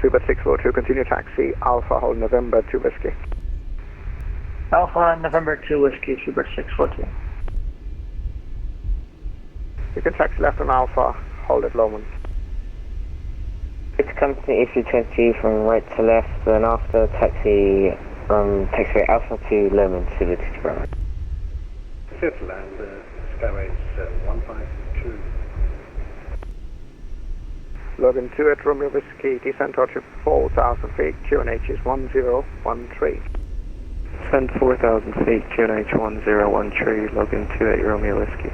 Freebird 642, continue taxi, Alpha, hold November 2 Whiskey. Alpha, November 2 Whiskey, Freebird 642. You can taxi left on Alpha, hold at Lomond. It's company issue 20 from right to left, then after taxi from taxiway Alpha to Lomond to the Bravo. Seattle and Skyways 152. Logan 2 at Romeo Whiskey, descent altitude 4,000 feet, QNH is 1013. Descent 4,000 feet, QNH 1013, Logan 2 at Romeo Whiskey.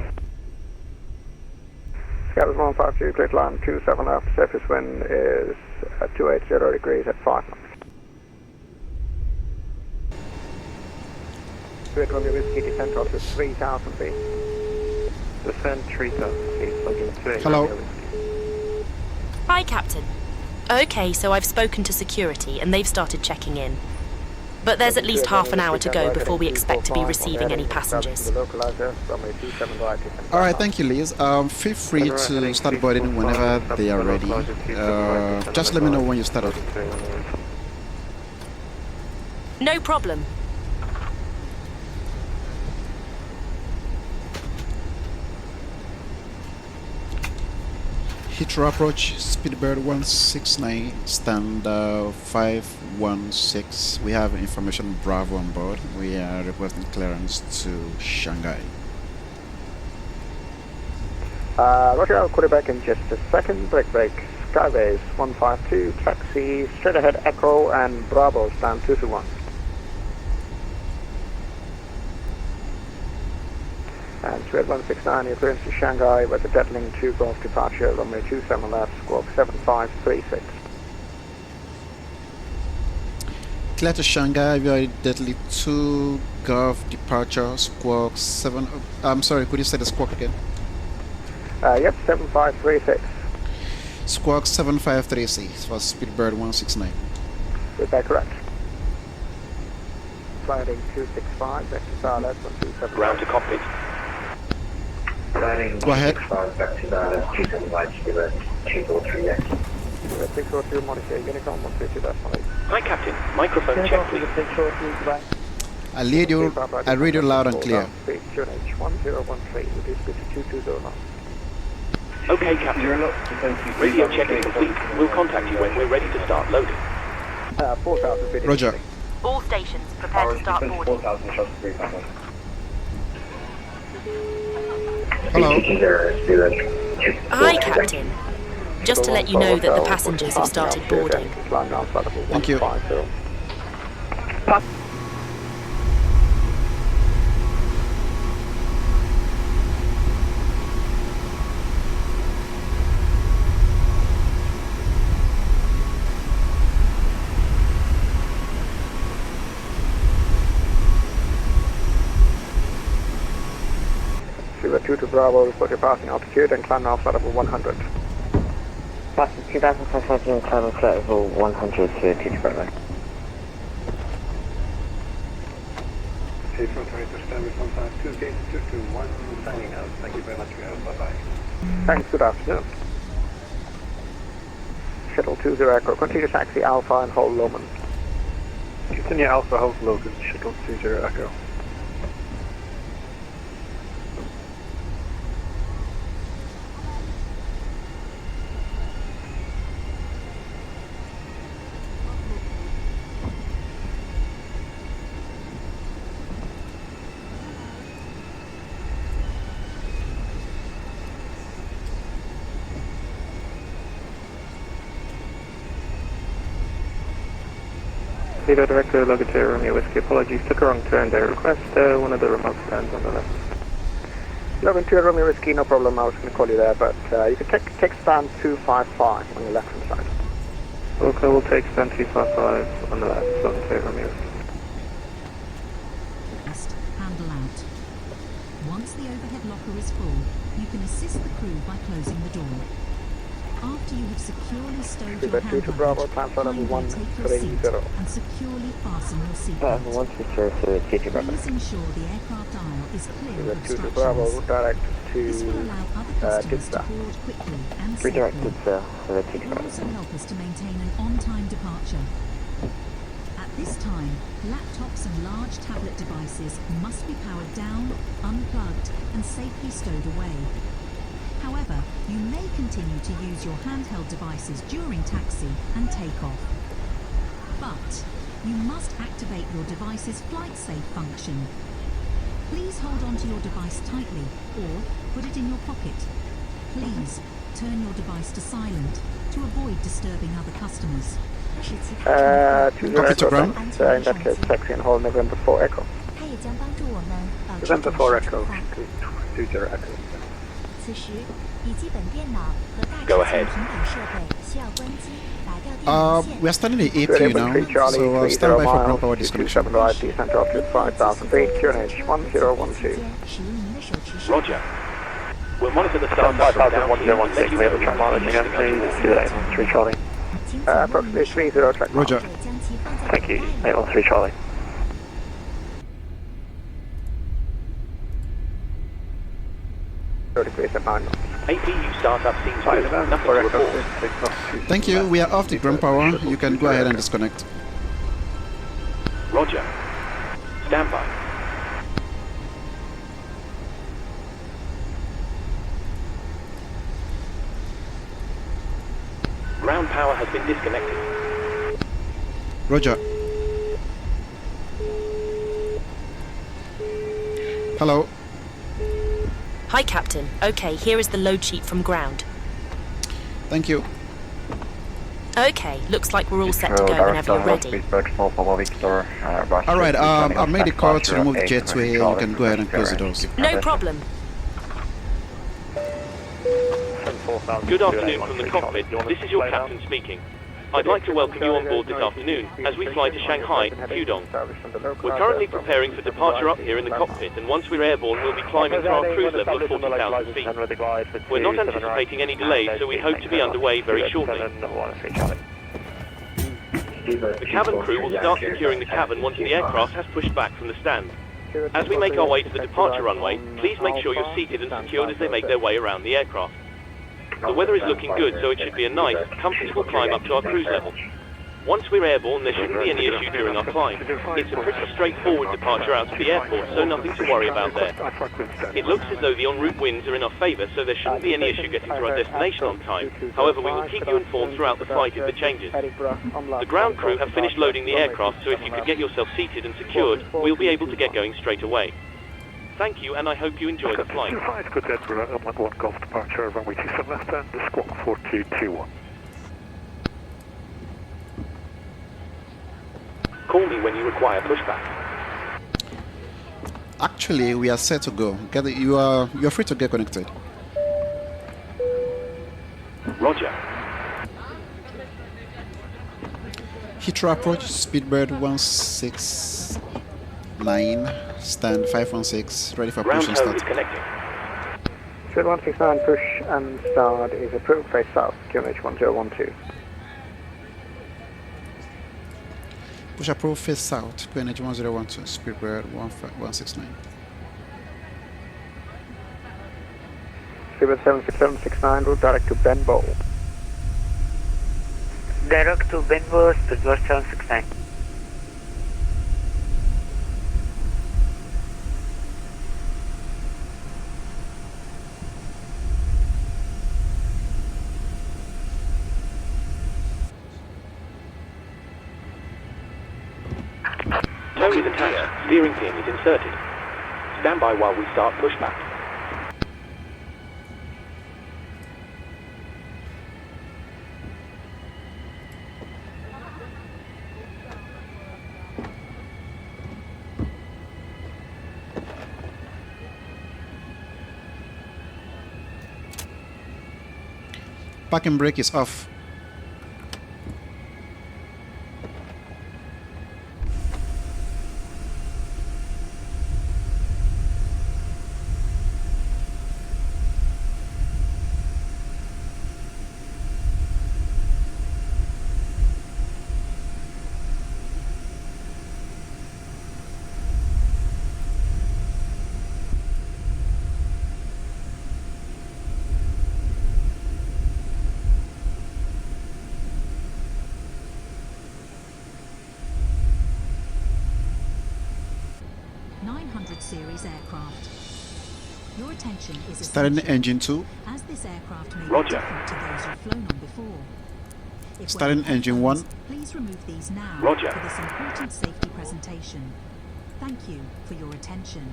Skyways 152, clear line 27 left, surface wind is at 280 degrees at 5 knots. 2 at Romeo Whiskey, descent altitude 3,000 feet. Descent 3,000 feet, Logan 2 at Hello. Romeo Whiskey. Hi, Captain. Okay, so I've spoken to security and they've started checking in. But there's at least half an hour to go before we expect to be receiving any passengers. Alright, thank you, Liz. Feel free to start boarding whenever they are ready. Just let me know when you start up. No problem. Heathrow approach, Speedbird 169, stand 516. We have information Bravo on board. We are requesting clearance to Shanghai. Roger, I'll call you back in just a second. Break. Skyways 152, taxi straight ahead Echo and Bravo, stand 221. And Square 169, your clearance to Shanghai with a Detling 2 Golf departure, runway 27 left, squawk 7536. Clear to Shanghai via Deadly 2 Golf departure, squawk 7. I'm sorry, could you say the squawk again? Yep, 7536. Squawk 7536 for Speedbird 169. Is that correct? Sliding 265, back to Starlet 127. Ground to cockpit. Go ahead. Back to the 275 Speedbird 243X. 642, monitor, Unicom 152.5. Hi Captain, microphone check please. I read you loud and clear. QNH 1013, with this speed to 220 knots. Okay Captain. Radio check is complete. We'll contact you when we're ready to start loading. 4,000 feet. Roger. All stations, prepare to start boarding. Hello. Hi, Captain. Just to let you know that the passengers have started boarding. Thank you. Freeway 2 to Bravo, report your passing altitude and climb now flight level 100. Passing 2,500 and climbing flight level 100 to Bravo. Heathrow Airport, standard 152, gate 221, signing out. Thank you very much for your help. Bye-bye. Thanks, good afternoon. Shuttle 20 Echo, continue taxi Alpha and hold Lomond. Continue Alpha, hold Logan, Shuttle 20 Echo. Leader Director, Logan 2 Romeo Whiskey, apologies, took a wrong turn there. Request one of the remote stands on the left. Logan 2 Romeo Whiskey, no problem, I was going to call you there, but you can take stand 255 on your left hand side. Okay, we'll take stand 255 on the left, Logan 2 Romeo Whiskey. Handle out. Once the overhead locker is full, you can assist the crew by closing the door. After you have securely stowed Speedbird your 2 to hand Bravo, luggage, transfer level kindly take your seat 130. and securely fasten your Platform seatbelt. 120 to Bravo. Please ensure the aircraft aisle is clear of Speedbird 2 to Bravo, obstructions. route direct This will to allow other customers to Dizza. board quickly and safely. Redirected, sir, so they It take will Bravo. also help us to maintain an on-time departure. At this time, laptops and large tablet devices must be powered down, unplugged, and safely stowed away. However, you may continue to use your handheld devices during taxi and takeoff. But you must activate your device's flight safe function. Please hold onto your device tightly or put it in your pocket. Please turn your device to silent to avoid disturbing other customers. 20 to ground. In that case, taxi and hold November 4 Echo. 它也将帮助我们保持 November 4 准时出 Echo 发。 20 Echo. 此时，笔记本电脑和大 Go 尺寸 ahead. 平板设备需要关机，拔掉电源线。 We are starting the APU now, Charlie, so 30 stand by for ground power miles, disconnection. 227 right, descent altitude 5,000 feet, QNH 1012. 使用您的手持设备。 Roger. We'll monitor the start from down here and let you know when mileage we again, need to go please. towards. 3 Charlie. 请紧握 Approximately 30 track miles. Roger. 将其放在 Thank 口 you. 袋里。 813 Charlie. Degrees at 9 knots. APU startup seems good. November Nothing 4 to Echo. report. Thank you. We are off the ground power. You can go ahead and disconnect. Roger. Stand by. Ground power has been disconnected. Roger. Hello. Hi, Captain. Okay, here is the load sheet from ground. Thank you. Okay, looks like we're all set to go whenever you're ready. Alright, I've made a call to remove the jetway. You can go ahead and close the doors. No problem. Good afternoon from the cockpit. This is your captain speaking. I'd like to welcome you on board this afternoon as we fly to Shanghai, Pudong. We're currently preparing for departure up here in the cockpit, and once we're airborne, we'll be climbing to our cruise level of 40,000 feet. We're not anticipating any delays, so we hope to be underway very shortly. The cabin crew will start securing the cabin once the aircraft has pushed back from the stand. As we make our way to the departure runway, please make sure you're seated and secured as they make their way around the aircraft. The weather is looking good, so it should be a nice, comfortable climb up to our cruise level. Once we're airborne, there shouldn't be any issue during our climb. It's a pretty straightforward departure out of the airport, so nothing to worry about there. It looks as though the en route winds are in our favour, so there shouldn't be any issue getting to our destination on time. However, we will keep you informed throughout the flight if there changes. The ground crew have finished loading the aircraft, so if you could get yourself seated and secured, we'll be able to get going straight away. Thank you, and I hope you enjoy the flight. 25, good dead, we're at 1 Golf departure, runway 27 left and squawk 4221. Call me when you require pushback. Actually, we are set to go. You're free to get connected. Roger. Heathrow approach, Speedbird 169, stand 516, ready for Ground push and home is start. connecting. Speed 169, push and start is approved, face south, QNH 1012. Push approved, face south, QNH 1012, Speedbird 169. Speedbird 769, route direct to Benbow. Direct to Benbow, Speedbird 769. Tow is attached. Steering pin is inserted. Stand by while we start pushback. Parking brake is off. series aircraft. Your attention is Starting essential, engine 2. as this aircraft may Roger. be different to those you've flown on before. If Starting wearing engine headphones, 1. Please remove these now Roger. for this important safety presentation. Thank you for your attention.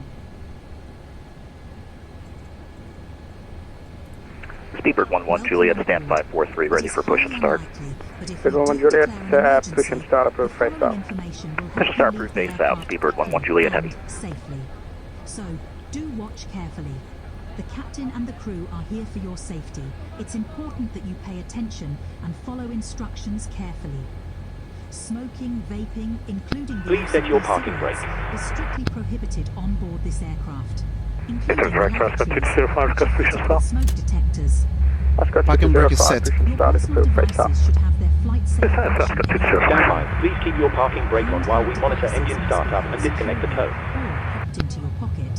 Speedbird 1-1 Juliet, stand 543, ready for push and start. Speedbird 1 Juliet, push and start approved face south. Push and start approved face south, Speedbird 1-1 Juliet heavy. Safely. So, do watch carefully. The captain and the crew are here for your safety. It's important that you pay attention and follow instructions carefully. Smoking, vaping, including the Please use set of your parking e-cigarettes, brake. is strictly prohibited on board this aircraft, Heathrow including Direct Transport 205, request push and start. smoke detectors. Oscar Parking brake is 205, set. push and Your start is personal approved face south. devices should have their flight safe Oscar function 205. Stand by. Please keep your parking brake on while we monitor engine startup and disconnect the tow. or popped into your pocket.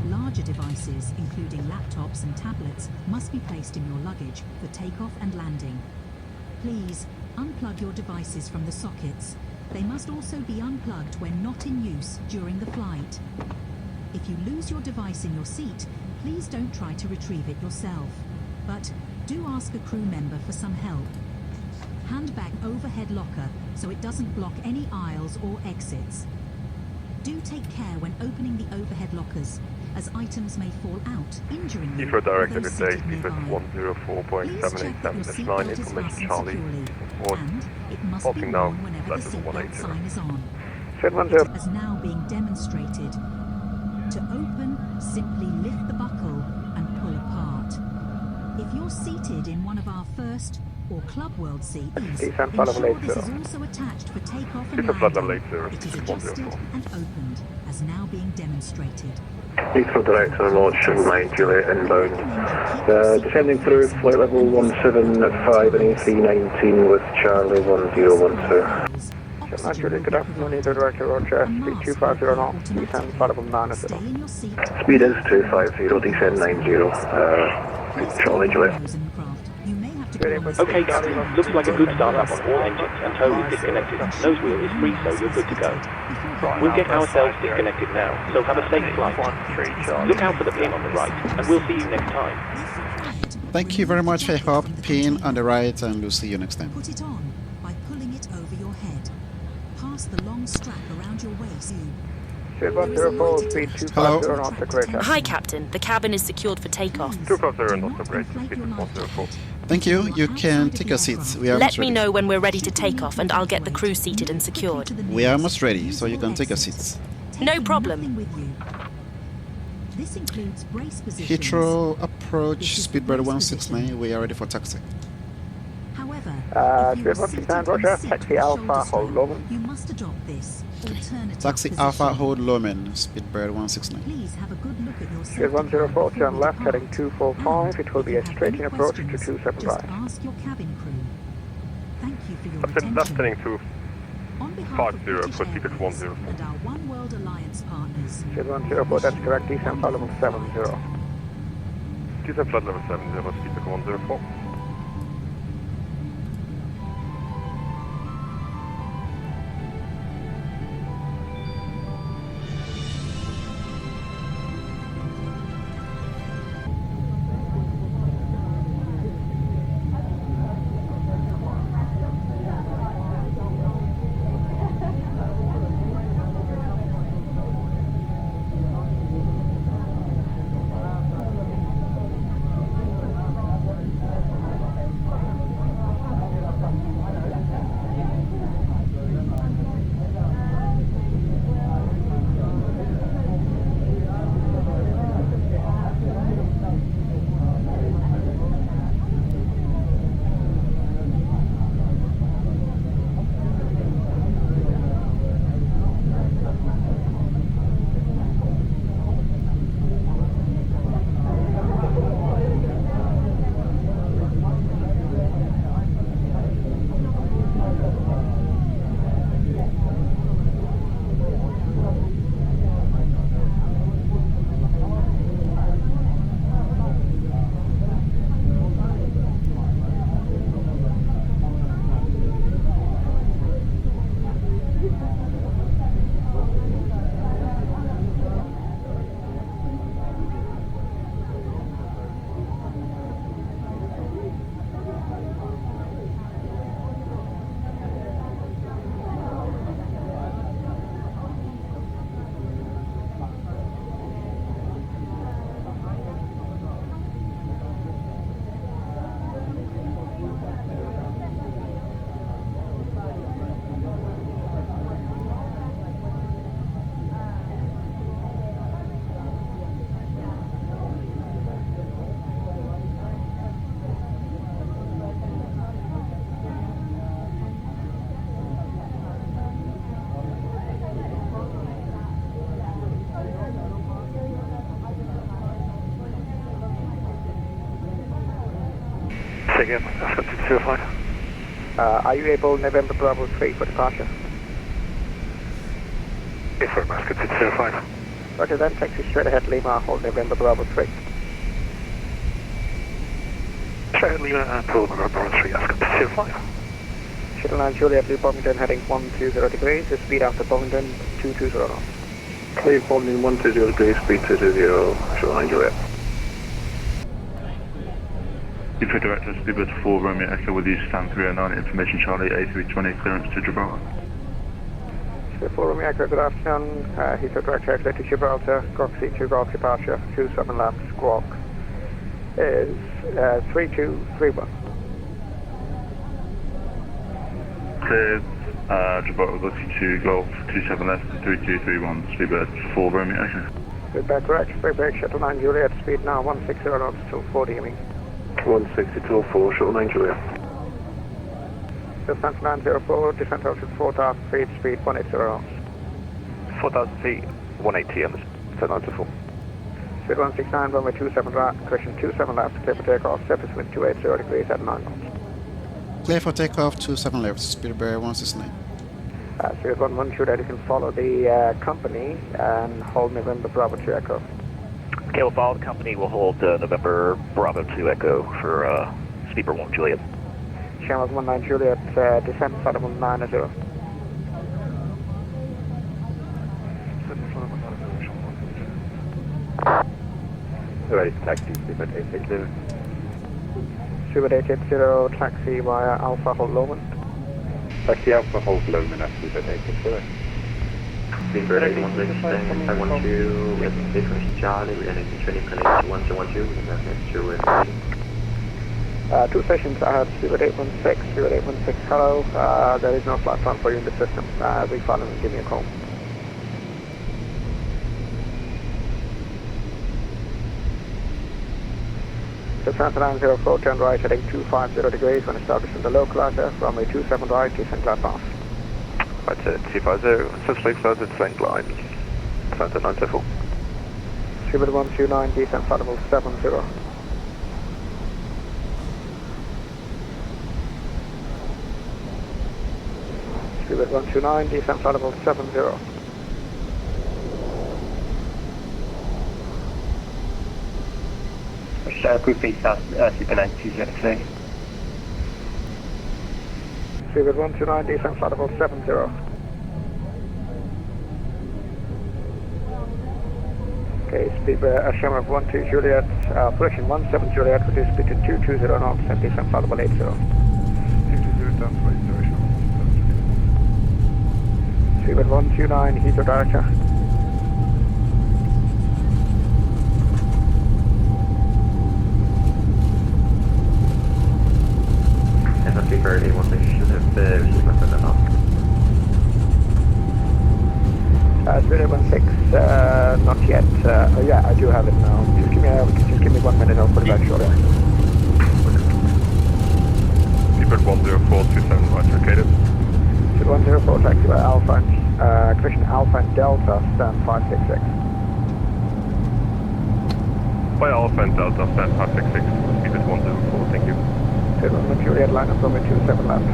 Larger devices, including laptops and tablets, must be placed in your luggage for takeoff and landing. Please, unplug your devices from the sockets. They must also be unplugged when not in use during the flight. If you lose your device in your seat, please don't try to retrieve it yourself. But do ask a crew member for some help. Handbag overhead locker so it doesn't block any aisles or exits. Do take care when opening the overhead lockers, as items may fall out, injuring you. Heathrow Direct, or those good day, seated Speedbird nearby. 104 Boeing Please check that 787, your this seatbelt line, is information fastened Charlie. securely, Or and it must be halting now, worn whenever the left of seatbelt 180. sign is on. Shed 10. As now being demonstrated. To open, simply lift the buckle and pull apart. If you're seated in one of our first or Club World seats, Descent flight level ensure this 80. is also attached for takeoff and Descent flight level landing. 80, It is Speedbird adjusted 104. and opened, as now being demonstrated. Heathrow Direct on launch 79 Juliet inbound. Descending through flight level 175 and A319 with Charlie 1012. 79 Juliet, good afternoon, Heathrow Director Roger, speed 250 knots, descent flight level 90. Stay in your seat. Speed is 250, descend 90. Charlie Juliet. You may have to Okay, Captain. Looks like a good startup on all engines and tow is disconnected. Nose wheel is free, so you're good to go. We'll get ourselves disconnected now, so have a safe flight. Look out for the pin on the right, and we'll see you next time. Thank you very much for your help. Pin on the right, and we'll see you next time. Put it on by pulling it over your head. Pass the long strap around your waist. Shed 104, speed 250 knots, operator. Hi, Captain. The cabin is secured for takeoff. 250 not operator, Speedbird 104. Thank you. You can take your seats. We are Let almost me ready. know when we're ready to take off, and I'll get the crew seated and secured. We are almost ready, so you can take your seats. No problem. This includes brace positions. Heathrow approach, Speedbird 169. We are ready for taxi. However, Speed 169, Roger, taxi Alpha, hold Loman. You must adopt this alternative Taxi position. Alpha, hold Loman, Speedbird 169. Please have a good look at your Shed 104, turn left, heading 245, it will be a straight-in approach to 275. Just ask your cabin crew. Thank you for your Left attention. heading On behalf of 50, British put ticket Airways 104. and our One World Alliance partners, Shed 104, that's correct, descent flight level 70. Descent flight level 70, Speedbird 104. Say again, Ascot 205. Are you able November Bravo 3 for departure? Yes, sir, Ascot 205. Roger, then taxi straight ahead Lima, hold November Bravo 3. Straight ahead Lima and pull November Bravo 3, Ascot 205. Shuttle 9 Juliet, leave Bovington heading 120 degrees, the speed after Bovington 220 knots. Leave Bovington 120 degrees, speed 220, Shuttle 9 Juliet. Heathrow Director, Speedbird 4 Romeo Echo with you, stand 309, information Charlie, A320, clearance to Gibraltar. Speedbird 4 Romeo Echo, good afternoon. Heathrow Director, clear to Gibraltar, Golf C2 Golf departure, 27 left, squawk is 3231. Clear, Gibraltar, Golf C2 Golf, 27 left, 3231, Speedbird 4 Romeo Echo. Speedbird correct, brake brake, Shuttle 9 Juliet, speed now 160 knots till 40, you mean? 160-4, Shuttle 9 Juliet. Descent 904, descent altitude 4,000 feet, speed 180 knots. 4,000 feet, 180 on the descent 904. Speed 169, runway 27 right, correction 27 left, clear for takeoff, surface wind 280 degrees at 9 knots. Clear for takeoff, 27 left, Speedbird 169. Speed 11 Juliet, you can follow the company and hold November Bravo 2 Echo. Okay, we'll follow the company. We'll hold November Bravo 2 Echo for Speedbird 1 Juliet. Channel 19 Juliet, descent flight 190. Ready for taxi, Speedbird 880. Speedbird 880, taxi via Alpha Hold Lomond. Taxi Alpha, hold Lomond at Speedbird 880. Speedbird 816, I want you with difference Charlie, we're going to training connection 1212, we have next to it. Two stations ahead, Speedbird 816, Speedbird 816, hello, there is no flight plan for you in the system, refile and give me a call. Descent 904, turn right heading 250 degrees when established in the localizer, runway 27 right, descent glide path. Right to 250, successfully closed at St. Glide, descent 904. Speedbird 129, descent flight level 70. Speedbird 129, descent flight level 70. Group B South, Super 920. Speedbird 129, descent flight level 70. Okay, Speedbird Shamrock 12 Juliet, correction 17 Juliet, reduce speed to 220 knots and descent flight level 80. 220 down to 80. Speedbird 129, Heathrow Director. Speedbird 816 should have received my phone now. Speedbird 816, not yet. Oh yeah, I do have it now. Just give me 1 minute, I'll put it back shortly. Speedbird 104, 27 right, located. Speedbird 104, taxi by Alpha, correction Alpha and Delta, stand 566. By Alpha and Delta, stand 566, Speedbird 104, thank you. Speedbird 1 Juliet, line up runway 27 left.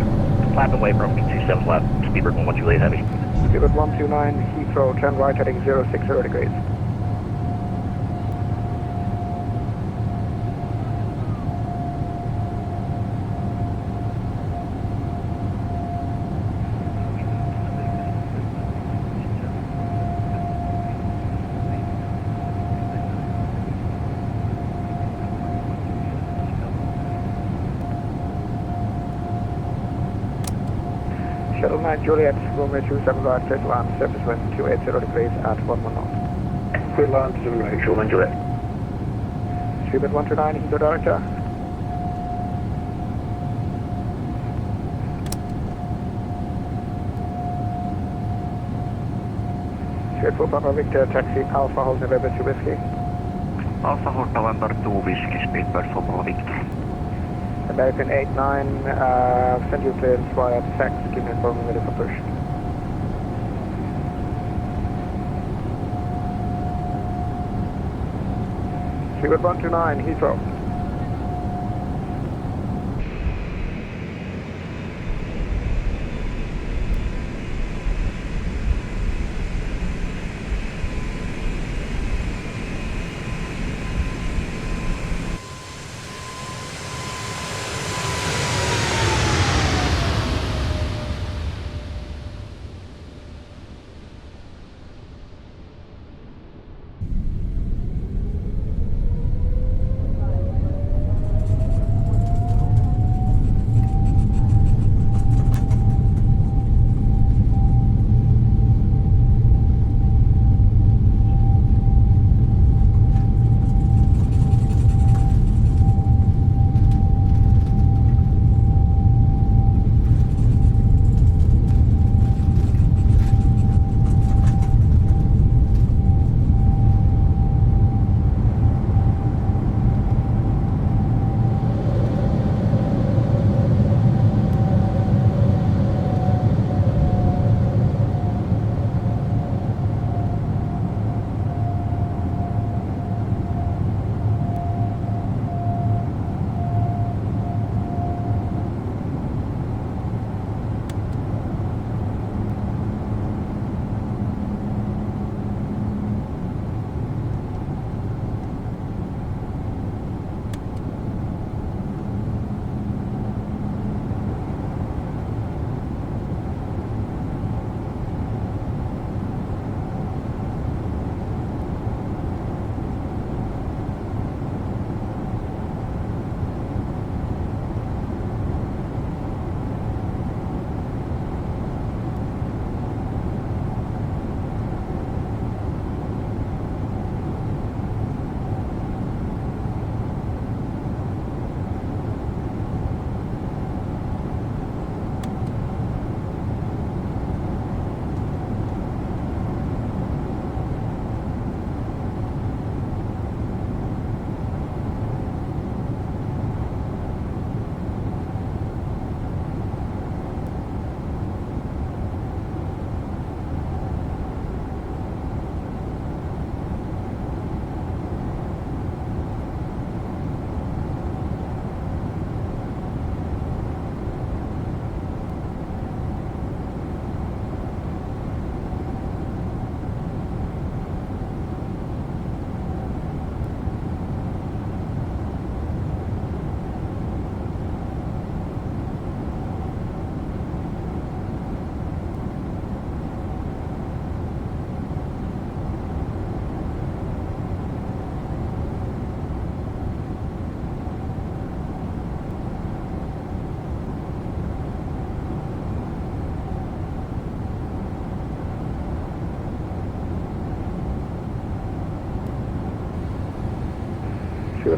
Flapping away from 27 left, Speedbird 1 Juliet Heavy. Speedbird 129, Heathrow, turn right heading 060 degrees. Shuttle 9 Juliet, runway 27 right, clear to land, surface wind 280 degrees at 11 knots. Clear land to right, Shuttle 9 Juliet. Speedbird 129, Heathrow Director. Straight for Papa Victor, taxi Alpha Hold November 2 Whiskey. Alpha Hold November 2 Whiskey, Speedbird 4 Papa Victor. American 89, send you clearance via text, give me a call when ready for push. Speedbird 129, Heathrow.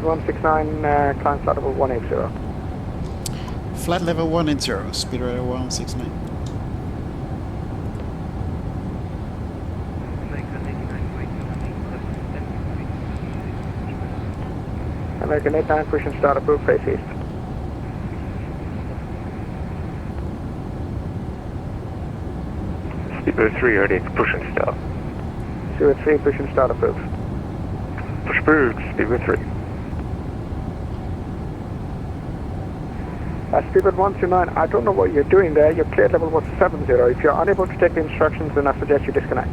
Speedbird 169, climb flight level 180. Flight level 180, speed radar 169. American 89, push and start approved, face east. Speedbird 3 ready, push and start. Speedbird 3, push and start approved. Push approved, Speedbird 3. Speedbird 129, I don't know what you're doing there. Your cleared level was 70. If you're unable to take the instructions, then I suggest you disconnect.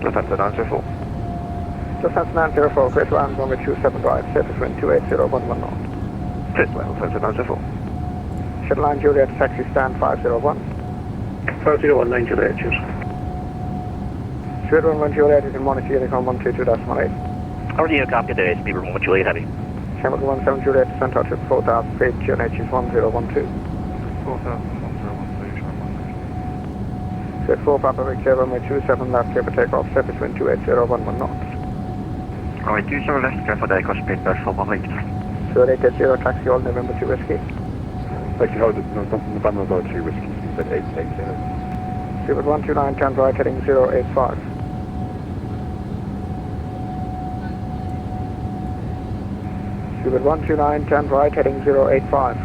Lufthansa 904. Lufthansa 904, great round, runway 27 right, surface wind 28011 knot. Fit level, Lufthansa 904. Shuttle line Juliet, taxi stand 501. 501, Juliet, cheers. Speedbird 11 Juliet is in monitor Unicom 122.8. Already copy the Speedbird 1 Juliet Heavy. Hamilton 17 Juliet, descent altitude 4,000 feet, QNH is 1012. 4,1012. Set 4 Papa Victor, runway 27 left, clear for takeoff, surface wind 28011 knots. Runway 27 left, clear for takeoff, Speedbird 418. 2880, taxi all November 2 Whiskey. Taxi hold November 2 Whiskey, Speedbird 880. Speedbird 129, turn right, heading 085. Speedbird 129, turn right, heading 085.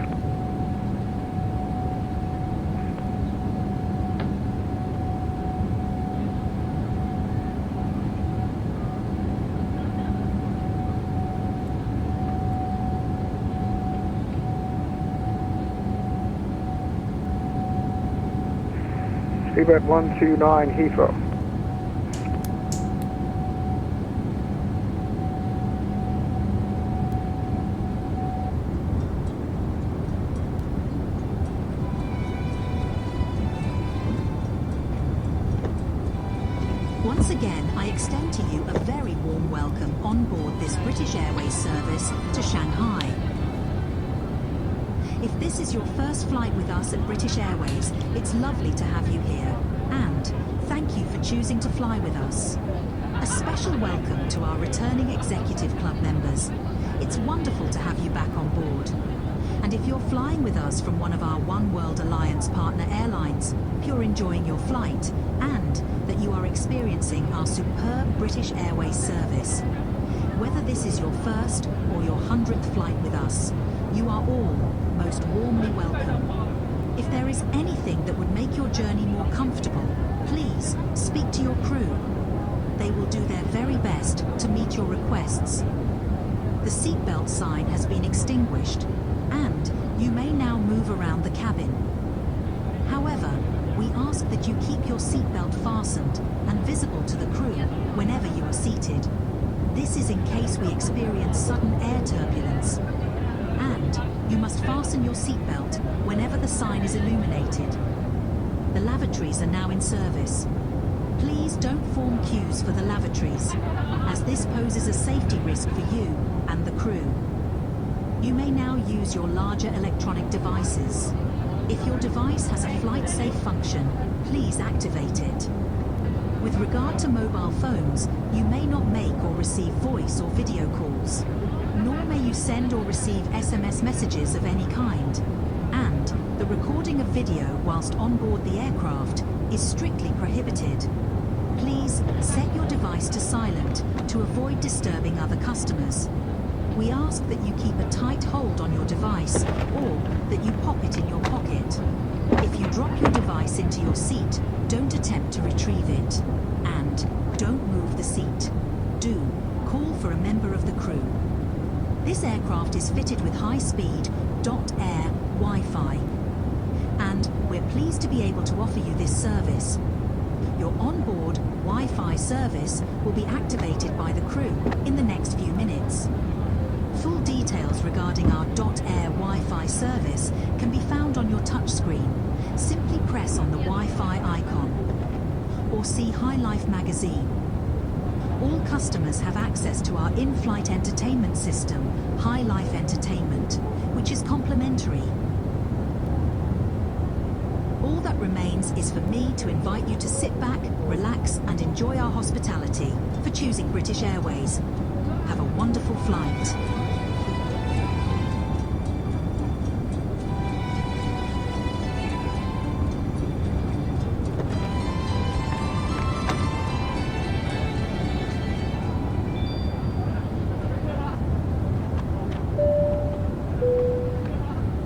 Speedbird 129, Heathrow. Once again, I extend to you a very warm welcome on board this British Airways service to Shanghai. If this is your first flight with us at British Airways, it's lovely to have you here. And thank you for choosing to fly with us. A special welcome to our returning Executive Club members. It's wonderful to have you back on board. And if you're flying with us from one of our One World Alliance partner airlines, you're enjoying your flight and that you are experiencing our superb British Airways service. Whether this is your first or your 100th flight with us, you are all most warmly welcome. If there is anything that would make your journey more comfortable, please speak to your crew. They will do their very best to meet your requests. The seatbelt sign has been extinguished, and you may now move around the cabin. However, we ask that you keep your seatbelt fastened and visible to the crew whenever you are seated. This is in case we experience sudden air turbulence. And you must fasten your seatbelt whenever the sign is illuminated. The lavatories are now in service. Please don't form queues for the lavatories, as this poses a safety risk for you and the crew. You may now use your larger electronic devices. If your device has a flight-safe function, please activate it. With regard to mobile phones, you may not make or receive voice or video calls, nor may you send or receive SMS messages of any kind. And the recording of video whilst on board the aircraft is strictly prohibited. Please set your device to silent to avoid disturbing other customers. We ask that you keep a tight hold on your device or that you pop it in your pocket. If you drop your device into your seat, don't attempt to retrieve it. And don't move the seat. Do call for a member of the crew. This aircraft is fitted with high-speed .air Wi-Fi. And we're pleased to be able to offer you this service. Your onboard Wi-Fi service will be activated by the crew in the next few minutes. Full details regarding our .air Wi-Fi service can be found on your touchscreen. Simply press on the Wi-Fi icon or see High Life magazine. All customers have access to our in-flight entertainment system, High Life Entertainment, which is complimentary. All that remains is for me to invite you to sit back, relax and enjoy our hospitality for choosing British Airways. Have a wonderful flight.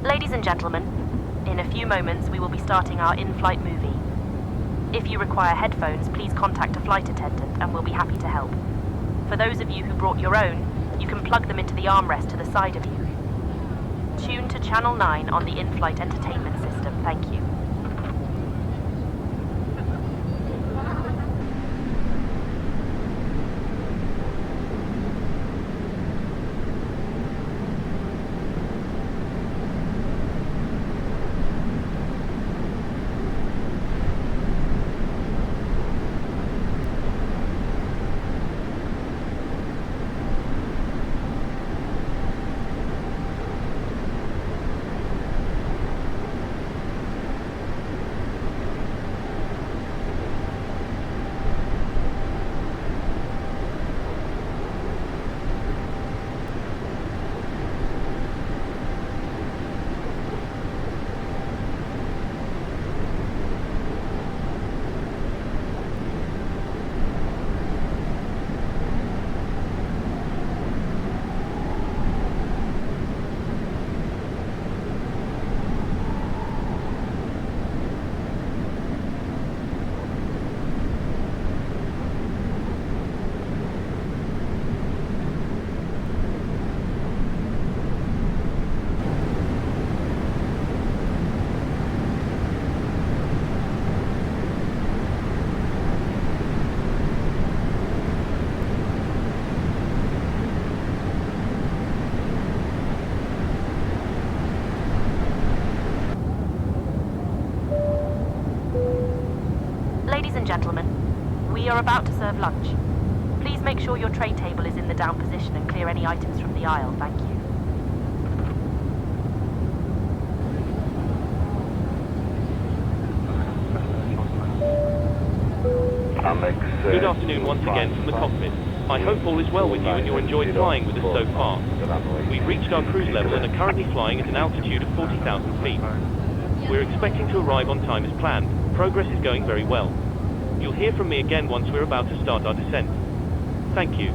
Ladies and gentlemen, in a few moments we will be starting our in-flight movie. If you require headphones, please contact a flight attendant and we'll be happy to help. For those of you who brought your own, you can plug them into the armrest to the side of you. Tune to Channel 9 on the in-flight entertainment system. Thank you. Ladies and gentlemen, we are about to serve lunch. Please make sure your tray table is in the down position and clear any items from the aisle. Thank you. Good afternoon once again from the cockpit. I hope all is well with you and you enjoyed flying with us so far. We've reached our cruise level and are currently flying at an altitude of 40,000 feet. We're expecting to arrive on time as planned. Progress is going very well. You'll hear from me again once we're about to start our descent. Thank you.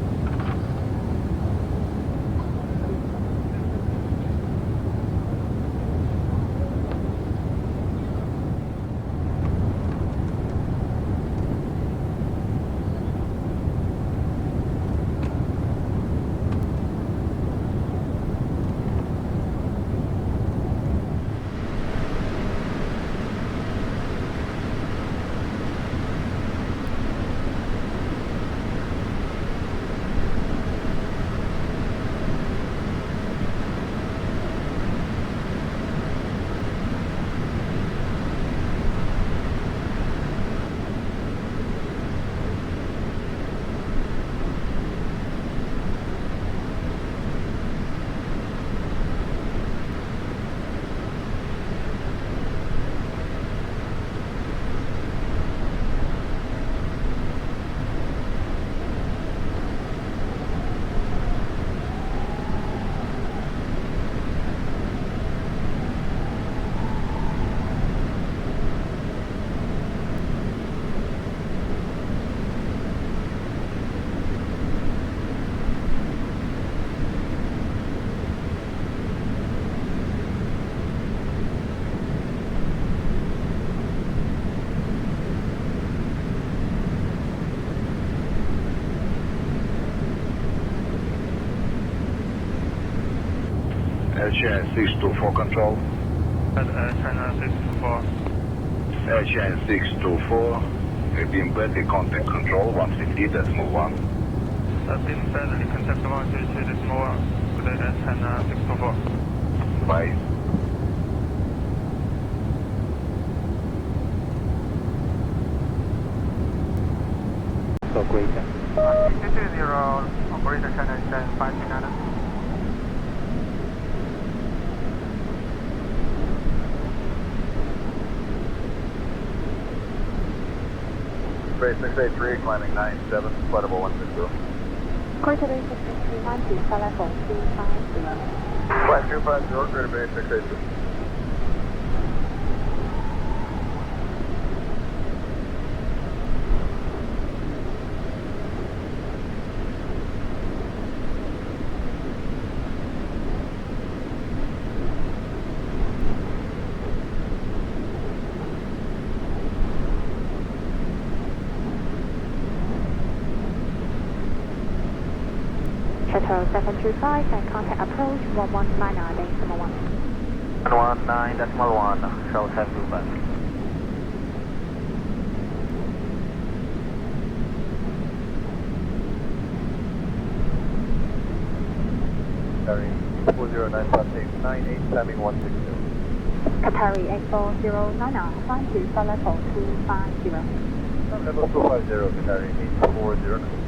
China 624 control. China 624. China 624. We've been Bradley contact control 150.1. Been Bradley contact 150.1 with China 624. Bye. Operator. 220, operator China 529. Bay 683, climbing 97, flightable 160. Greater Bay 683, 90, flight level 250. Flight 250, Greater Bay 683. Shuttle 725 and contact approach 1199.1. 119.1, shall have you back. Sorry, 409.898, climbing 160. Qatari 84099, climb to flight level 250. Level 250, Qatari 840.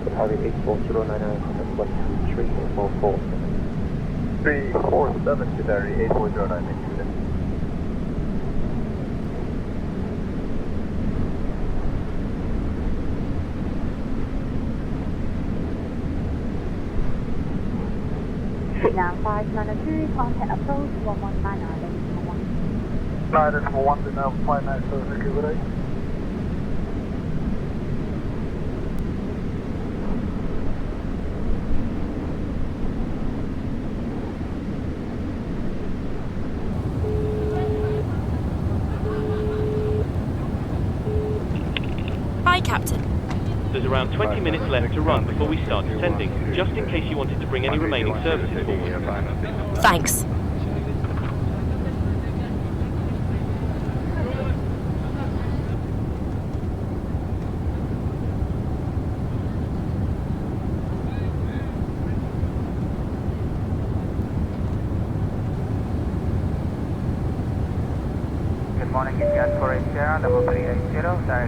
Qatari 84099, 123.44. 347, Qatari 8409, make unit. Vietnam 592, contact approach 1199.1. United number 1 to now 597, good day. Hi, Captain. There's around 20 minutes left to run before we start descending, just in case you wanted to bring any remaining services forward. Thanks.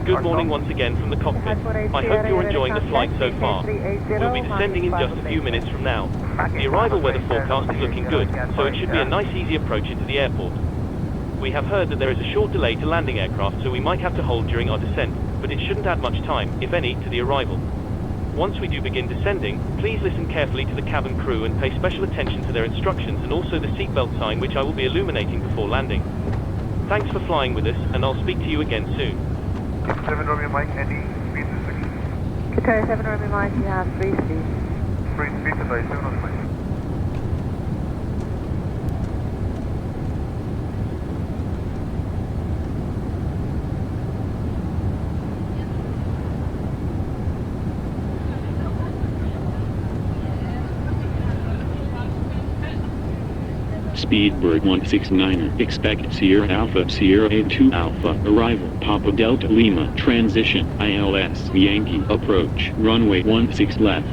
Good morning once again from the cockpit. I hope you're enjoying the flight so far. We'll be descending in just a few minutes from now. The arrival weather forecast is looking good, so it should be a nice easy approach into the airport. We have heard that there is a short delay to landing aircraft, so we might have to hold during our descent, but it shouldn't add much time, if any, to the arrival. Once we do begin descending, please listen carefully to the cabin crew and pay special attention to their instructions and also the seatbelt sign, which I will be illuminating before landing. Thanks for flying with us, and I'll speak to you again soon. 7 Romeo Mike, any speed restrictions? Qatari 7 Romeo Mike, you have 3 speed. 3 speed, Qatari 7 on the Mike. Speedbird 169er, expect Sierra Alpha Sierra 82 Alpha, arrival, Papa Delta Lima, transition, ILS, Yankee, approach, runway 16 left.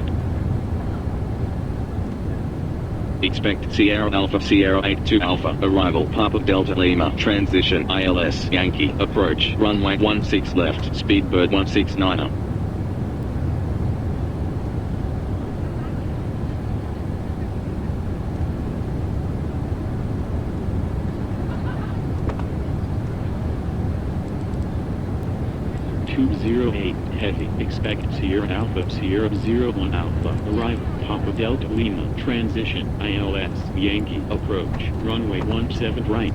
Expect Sierra Alpha Sierra 82 Alpha, arrival, Papa Delta Lima, transition, ILS, Yankee, approach, runway 16 left, Speedbird 169er. Heavy, expect Sierra Alpha Sierra 01 Alpha, arrival, Papa Delta Lima, transition, ILS, Yankee, approach, runway 17 right.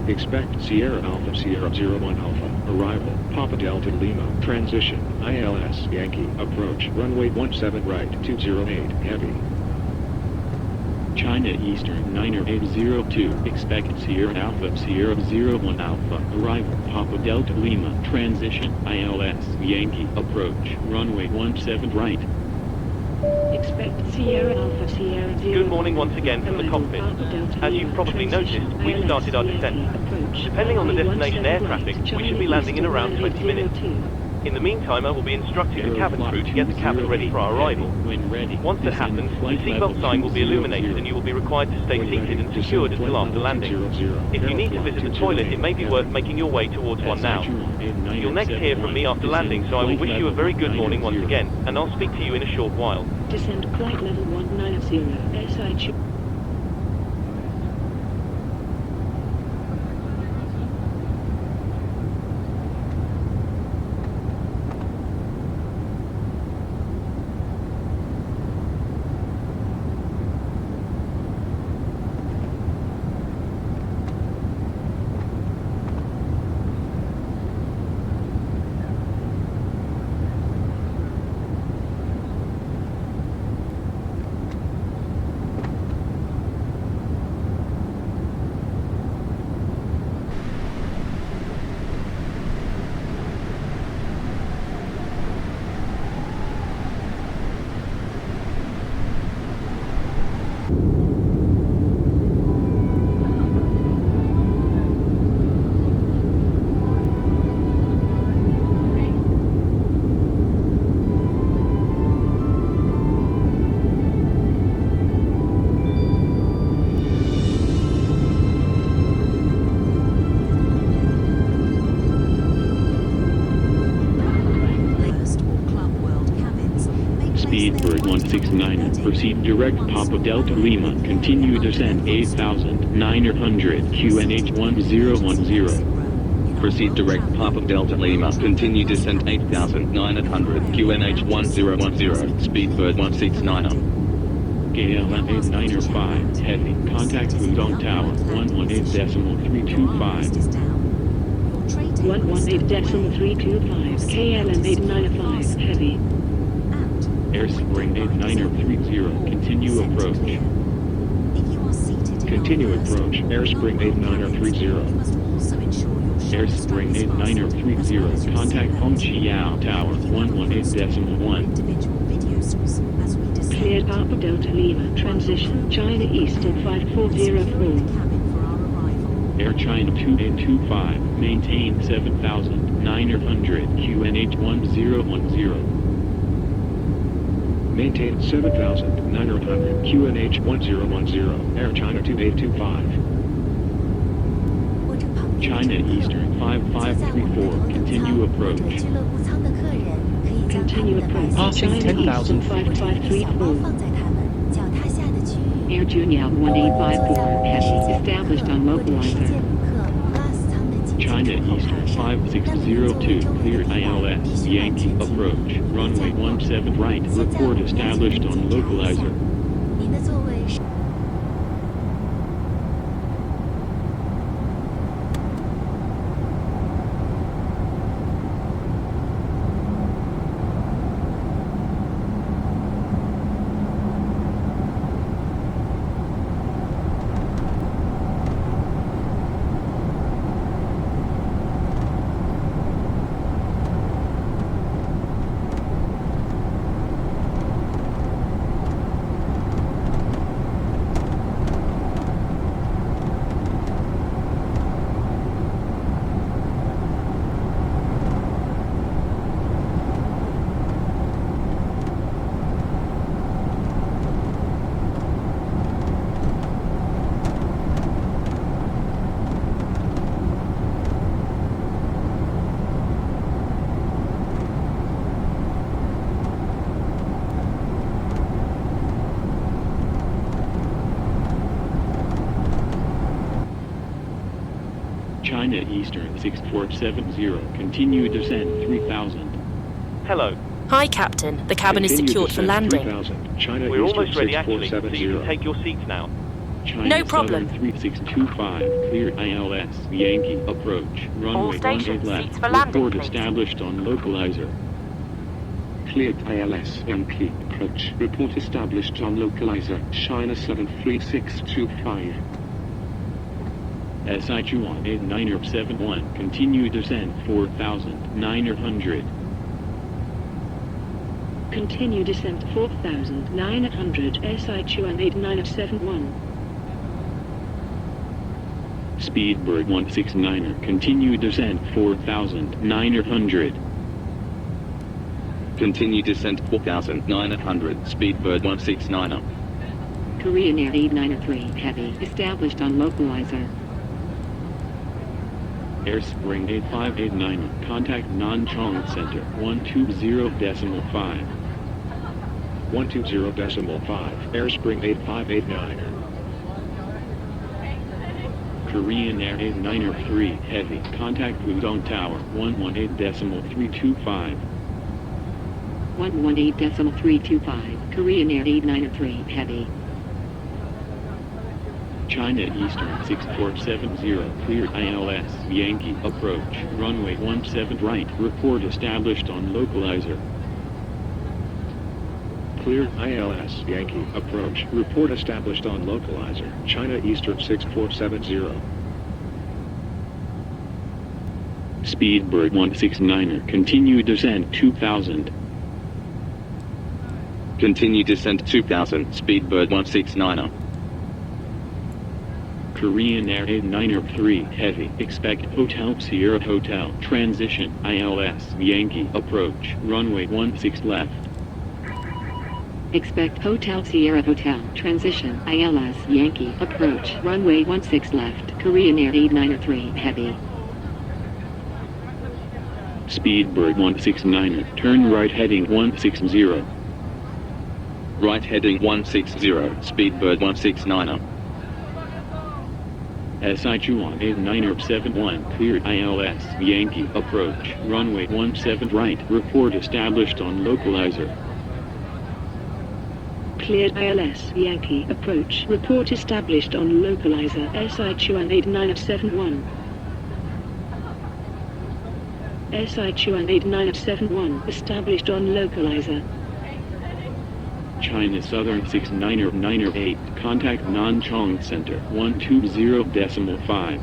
Expect Sierra Alpha Sierra 01 Alpha, arrival, Papa Delta Lima, transition, ILS, Yankee, approach, runway 17 right, 208, heavy. China Eastern 9802, expect Sierra Alpha Sierra 01 Alpha, arrival, Papa Delta Lima, transition, ILS, Yankee, approach, runway 17 right. Expect Sierra Alpha Sierra 01. Good morning once again from the cockpit. As you've probably noticed, we've started our descent. Depending on the destination air traffic, we should be landing in around 20 minutes. In the meantime, I will be instructing the cabin crew to get the cabin ready for our arrival. Once that happens, the seatbelt sign will be illuminated and you will be required to stay seated and secured until after landing. If you need to visit the toilet, it may be worth making your way towards one now. You'll next hear from me after landing, so I will wish you a very good morning once again, and I'll speak to you in a short while. Descend flight level 190, SIG. Speedbird 169, proceed direct Papa Delta Lima, continue descent 8,900, QNH 1010. Proceed direct Papa Delta Lima, continue descent 8,900, QNH 1010, Speedbird 169. KLM 8905, heavy, contact Pudong Tower, 118.325. 118.325, KLM 895, heavy. Airspring 8930, continue approach. Continue approach, Airspring 8930. Airspring 8930, contact Hongqiao Tower, 118.1. Cleared Papa Delta Lima, transition, China Eastern 5404. Air China 2825, maintain 7,900, QNH 1010. Maintain 7,900, QNH 1010, Air China 2825. China Eastern 5534, continue approach. Continue approach, Passing China Eastern 5534. Air Junior 1854, heavy, established on localizer. China Eastern 5602, clear ILS, Yankee, approach, runway 17 right, report established on localizer. China Eastern 6470, continue descent 3000. Hello. Hi, Captain. The cabin is secured for landing. We're almost ready, actually, so you can take your seats now. China No problem. 3625, clear ILS, Yankee, approach, runway 18 left, report established on localizer. Cleared ILS Yankee, approach, report established on localizer, China 73625. SIG-1 8971, continue descent 4,900. Continue descent 4,900, SIG-1 8971. Speedbird 169er, continue descent 4,900. Continue descent 4,900, speedbird 169er. Korean Air 893 Heavy, established on localizer. Airspring 8589, contact Nanchong Center 120.5. 120.5, Airspring 8589. Korean Air 893 Heavy, contact Pudong Tower 118.325. 118.325, Korean Air 893 Heavy. China Eastern 6470, cleared ILS Yankee, approach, runway 17 right, report established on localizer. Cleared ILS Yankee, approach, report established on localizer, China Eastern 6470. Speedbird 169er, continue descent 2000. Continue descent 2000, speedbird 169er. Korean Air 893 Heavy, expect Hotel Sierra Hotel, transition, ILS Yankee, approach, runway 16 left. Expect Hotel Sierra Hotel, transition, ILS Yankee, approach, runway 16 left, Korean Air 893 Heavy. Speedbird 169er, turn right heading 160. Right heading 160, speedbird 169er. Sichuan 8971, cleared ILS Yankee, approach, runway 17 right, report established on localizer. Cleared ILS Yankee, approach, report established on localizer, Sichuan 8971. Sichuan 8971, established on localizer. China Southern 69098, contact Nanchong Center 120.5.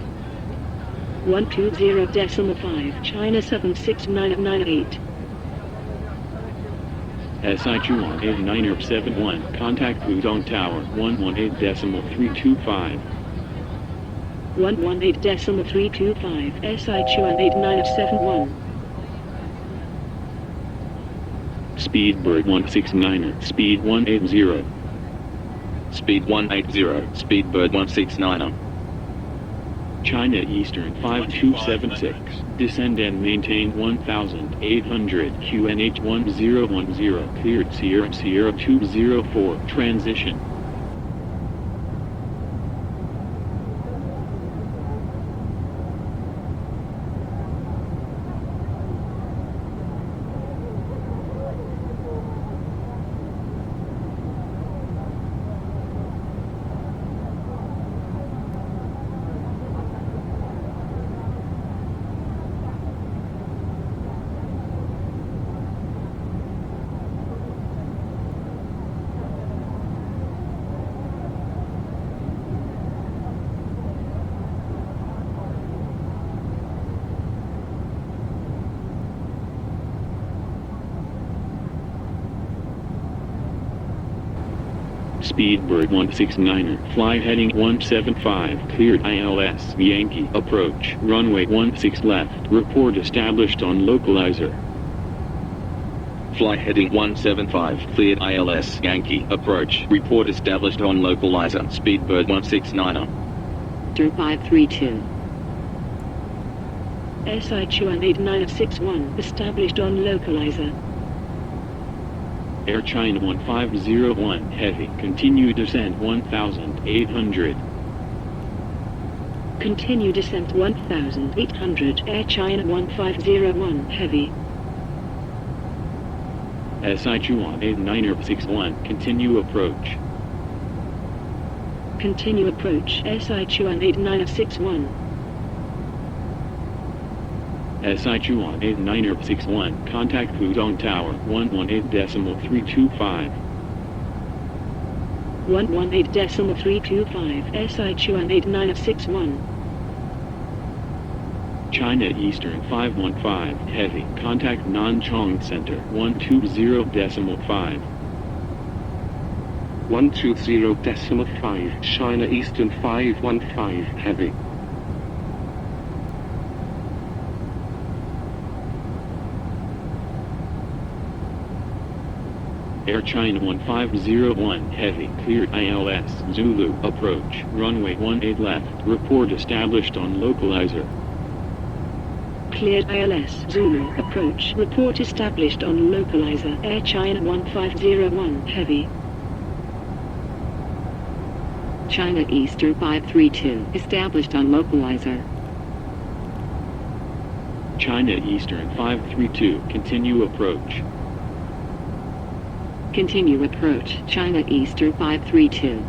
120.5, China Southern 6998. Sichuan 8971, contact Pudong Tower 118.325. 118.325, Sichuan 8971. Speedbird 169er, speed 180. Speed 180, speedbird 169er. China Eastern 5276, descend and maintain 1800, QNH 1010, cleared Sierra 204, transition. Speedbird 169er, fly heading 175, cleared ILS Yankee, approach, runway 16 left, report established on localizer. Fly heading 175, cleared ILS Yankee, approach, report established on localizer, speedbird 169er. Turn 532. Sichuan 8961, established on localizer. Air China 1501, heavy, continue descent 1800. Continue descent 1800, Air China 1501, heavy. Sichuan 8961, continue approach. Continue approach, Sichuan 8961. Sichuan 8961, contact Pudong Tower 118.325. 118.325, Sichuan 8961. China Eastern 515, heavy, contact Nanchong Center 120.5. 120.5, China Eastern 515, heavy. Air China 1501 Heavy, cleared ILS Zulu, approach, runway 18 left, report established on localizer. Cleared ILS Zulu, approach, report established on localizer. Air China 1501 Heavy. China Eastern 532, established on localizer. China Eastern 532, continue approach. Continue approach, China Eastern 532.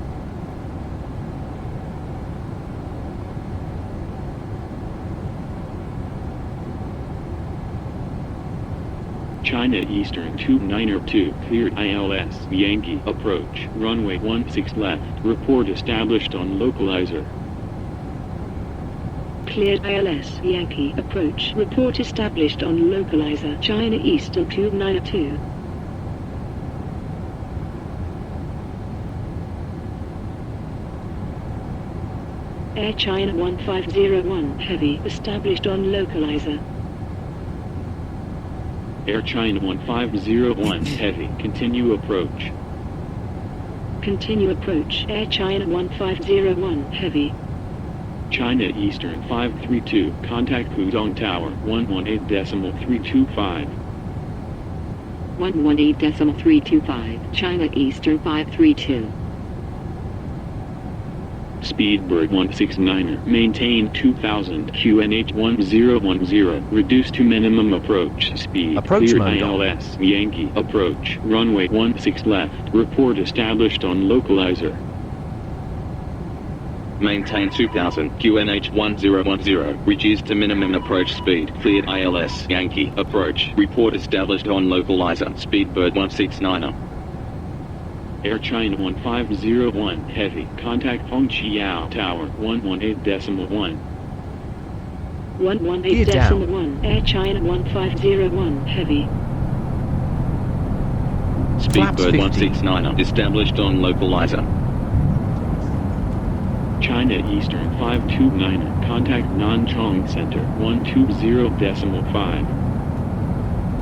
China Eastern 292, cleared ILS Yankee, approach, runway 16 left, report established on localizer. Cleared ILS Yankee, approach, report established on localizer. China Eastern 292. Air China 1501 Heavy, established on localizer. Air China 1501 Heavy, continue approach. Continue approach, Air China 1501 Heavy. China Eastern 532, contact Pudong Tower 118.325. 118.325, China Eastern 532. Speedbird 169er, maintain 2000 QNH 1010, reduce to minimum approach speed. Approach cleared mode ILS Yankee, approach, runway 16 left, report established on localizer. Maintain 2000 QNH 1010, reduce to minimum approach speed. Cleared ILS Yankee, approach, report established on localizer. Speedbird 169er. Air China 1501 Heavy, contact Hongqiao Tower 118.1. 118.1, Air China 1501 Heavy. Speedbird 169er, established on localizer. China Eastern 529er, contact Nanchang Center 120.5.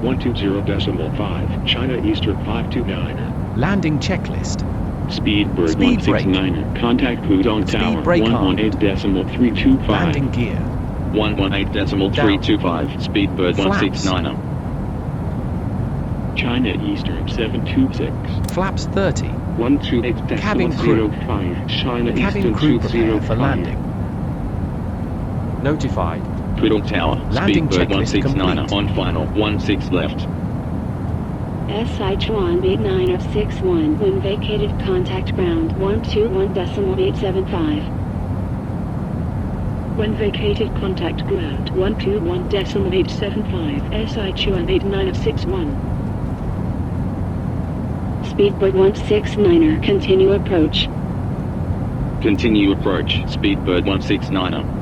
120.5, China Eastern 529er. Landing checklist. Speedbird Speed 169er, contact Pudong Tower 118.325. Landing gear. 118.325, Speedbird Flaps. 169er. China Eastern 726. Flaps 30. 128.05, Cabin crew. China Cabin Eastern crew prepare for 205. landing. Notified. Pudong Tower, Landing Speedbird checklist 169er, complete. on final, 16 left. SI Chuan 8961, when vacated, contact ground 121.875. When vacated, contact ground 121.875, SI Chuan 8961. Speedbird 169er, continue approach. Continue approach, Speedbird 169er.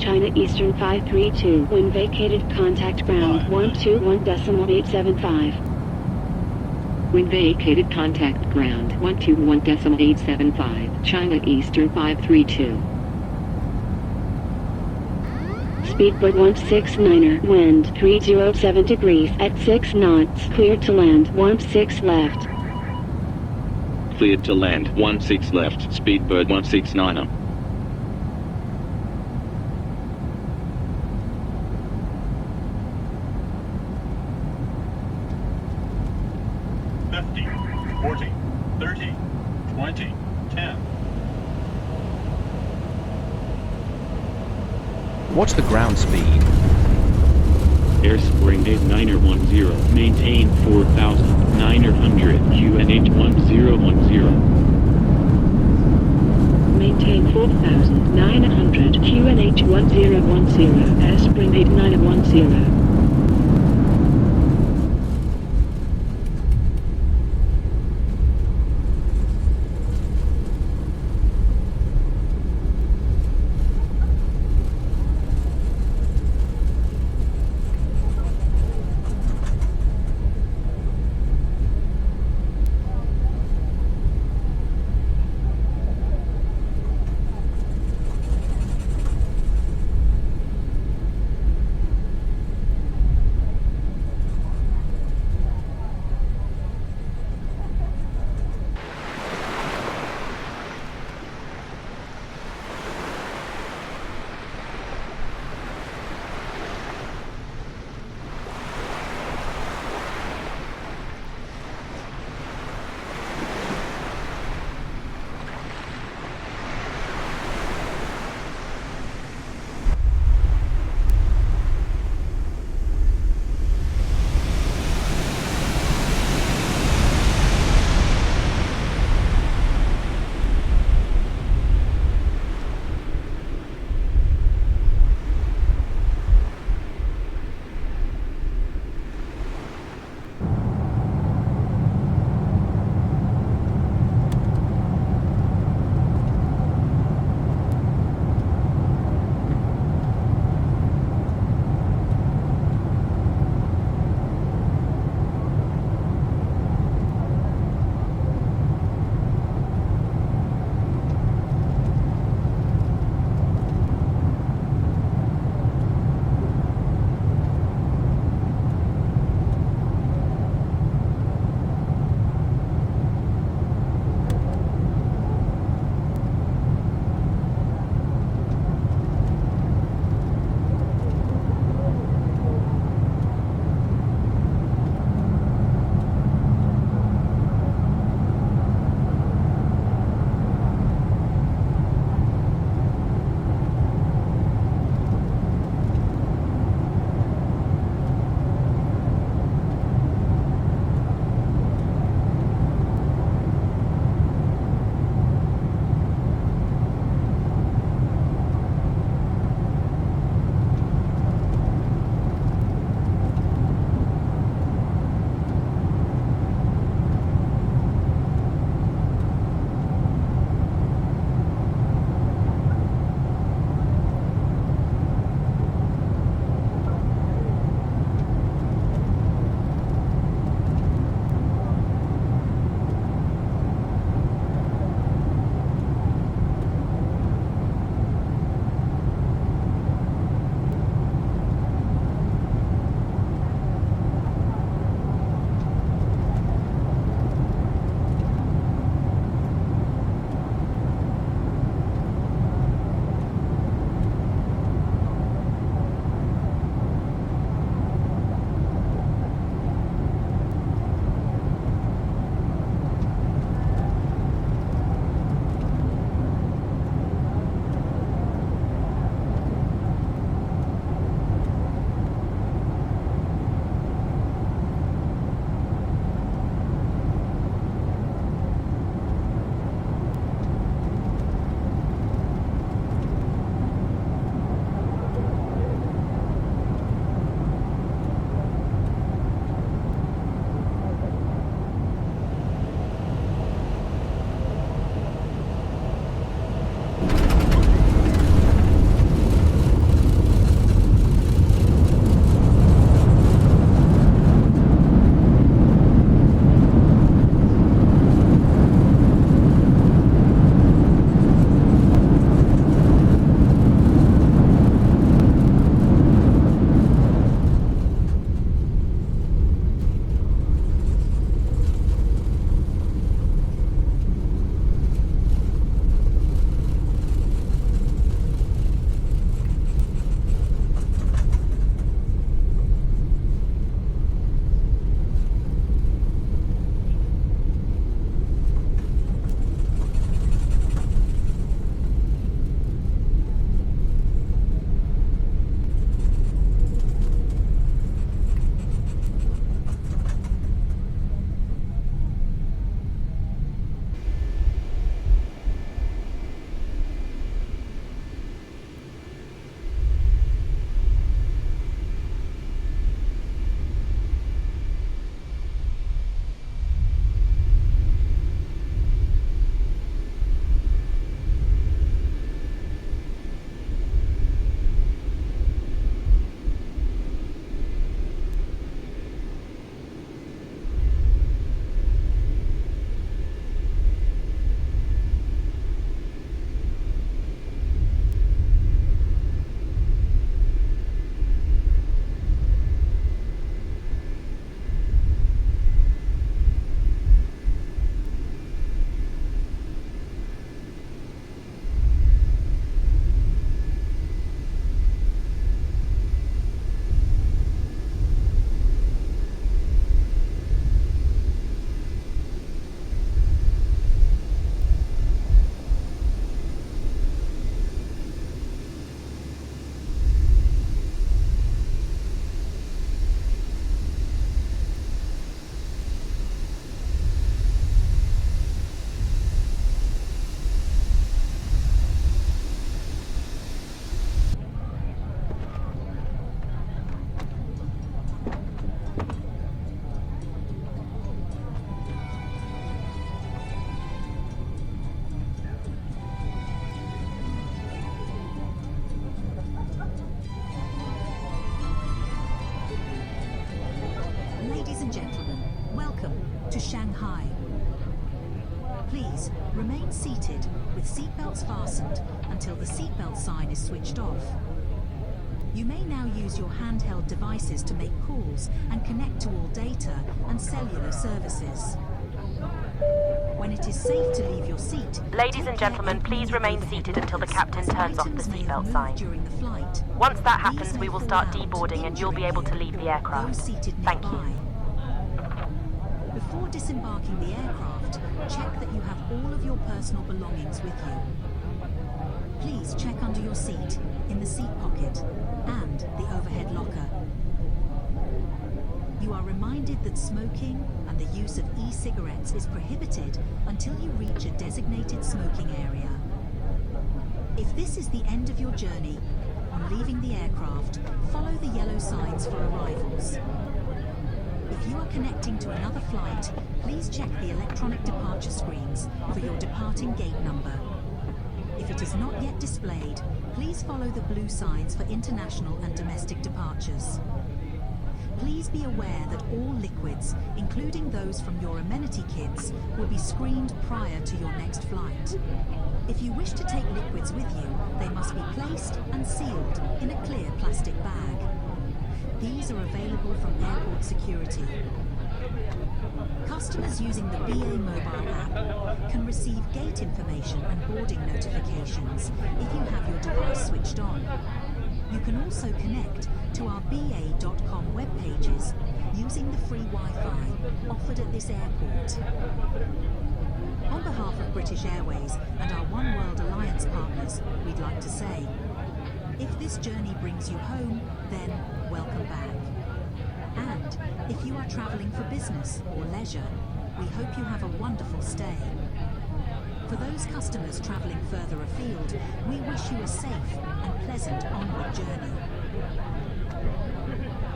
China Eastern 532, when vacated, contact ground 121.875. When vacated, contact ground 121.875, China Eastern 532. Speedbird 169er, wind 307 degrees at 6 knots, cleared to land 16 left. Cleared to land, 16 left, Speedbird 169er. What's the ground speed? Airspring 8910, maintain 4,900 QNH 1010. maintain 4,900 QNH 1010, airspring 8910. to Shanghai. Please remain seated with seatbelts fastened until the seatbelt sign is switched off. You may now use your handheld devices to make calls and connect to all data and cellular services. When it is safe to leave your seat, ladies and gentlemen, please remain seated until the captain turns off the seatbelt sign. Once that happens, we will start deboarding and you'll be able to leave the aircraft. Thank you. Before disembarking the aircraft, check that you have all of your personal belongings with you. Please check under your seat, in the seat pocket, and the overhead locker. You are reminded that smoking and the use of e-cigarettes is prohibited until you reach a designated smoking area. If this is the end of your journey, on leaving the aircraft, follow the yellow signs for arrivals. If you are connecting to another flight, please check the electronic departure screens for your departing gate number. If it is not yet displayed, please follow the blue signs for international and domestic departures. Please be aware that all liquids, including those from your amenity kits, will be screened prior to your next flight. If you wish to take liquids with you, they must be placed and sealed in a clear plastic bag. These are available from airport security. Customers using the BA mobile app can receive gate information and boarding notifications if you have your device switched on. You can also connect to our BA.com web pages using the free Wi-Fi offered at this airport. On behalf of British Airways and our One World Alliance partners, we'd like to say, if this journey brings you home, then welcome back. And if you are travelling for business or leisure, we hope you have a wonderful stay. For those customers travelling further afield, we wish you a safe and pleasant onward journey.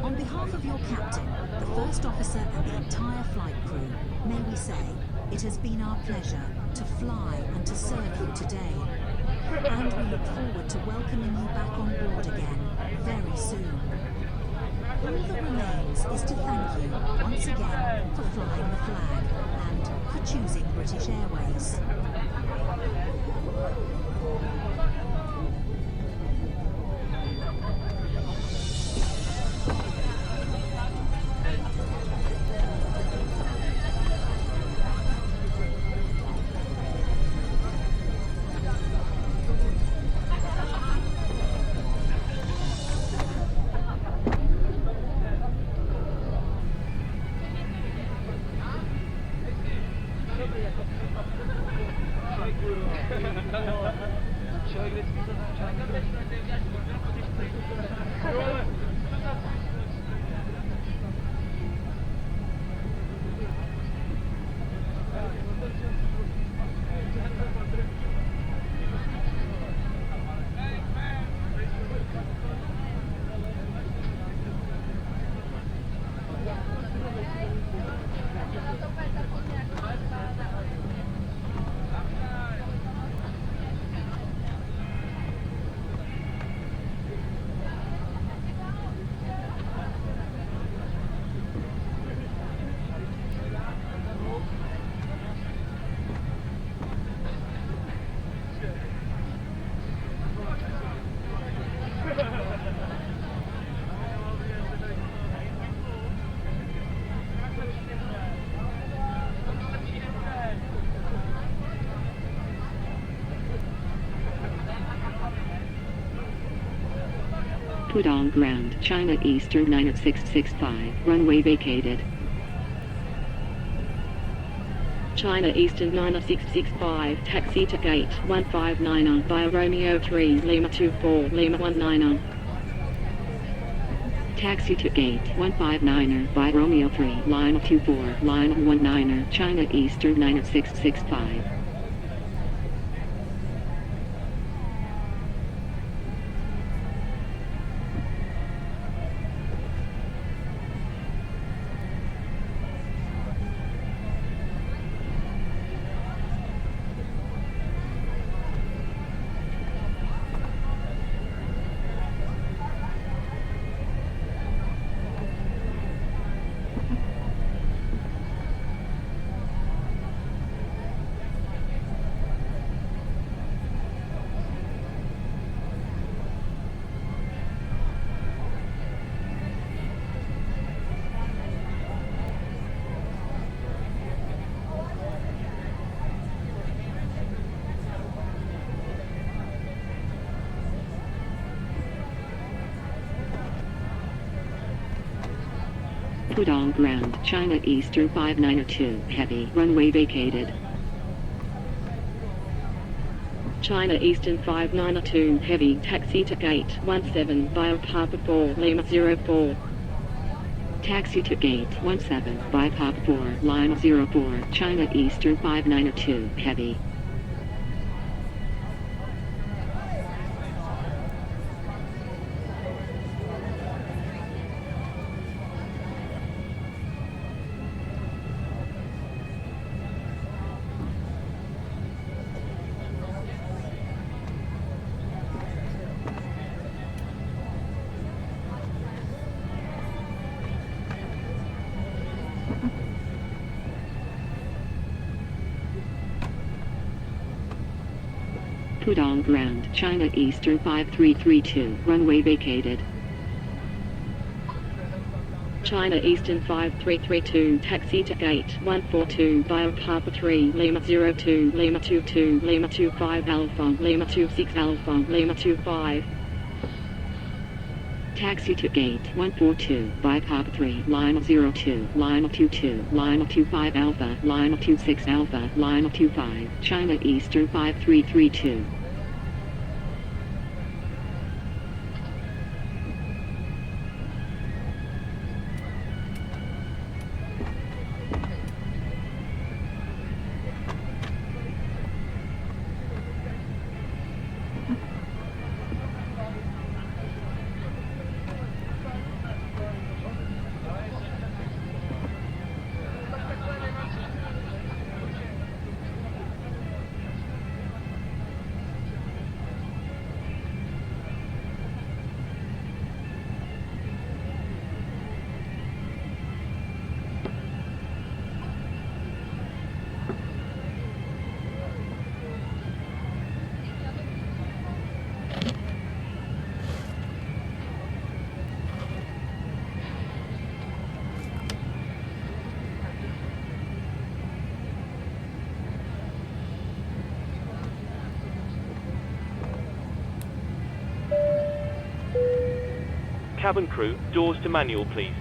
On behalf of your captain, the first officer and the entire flight crew, may we say, it has been our pleasure to fly and to serve you today. And we look forward to welcoming you back on board again very soon. All that remains is to thank you once again for flying the flag and for choosing British Airways. Pudong ground, China Eastern 9665, runway vacated. China Eastern 9665, taxi to gate 159 via Romeo 3, Lima 24, Lima 19. Taxi to gate 159 by Romeo 3, line 24, line 19, China Eastern 9665. Pudong ground, China Eastern 592, heavy, runway vacated. China Eastern 592, heavy, taxi to gate 17 via Papa 4, Lima 04. Taxi to gate 17 by Papa 4, Lima 04, China Eastern 592, heavy. Pudong ground, China Eastern 5332, runway vacated. China Eastern 5332, taxi to gate 142 via Papa 3, Lima 02, Lima 22, Lima 25 Alpha, Lima 26 Alpha, Lima 25. Taxi to gate 142 by Papa 3, Lima 02, Lima 22, Lima 25 Alpha, Lima 26 Alpha, Lima 25, China Eastern 5332. Cabin crew, doors to manual, please.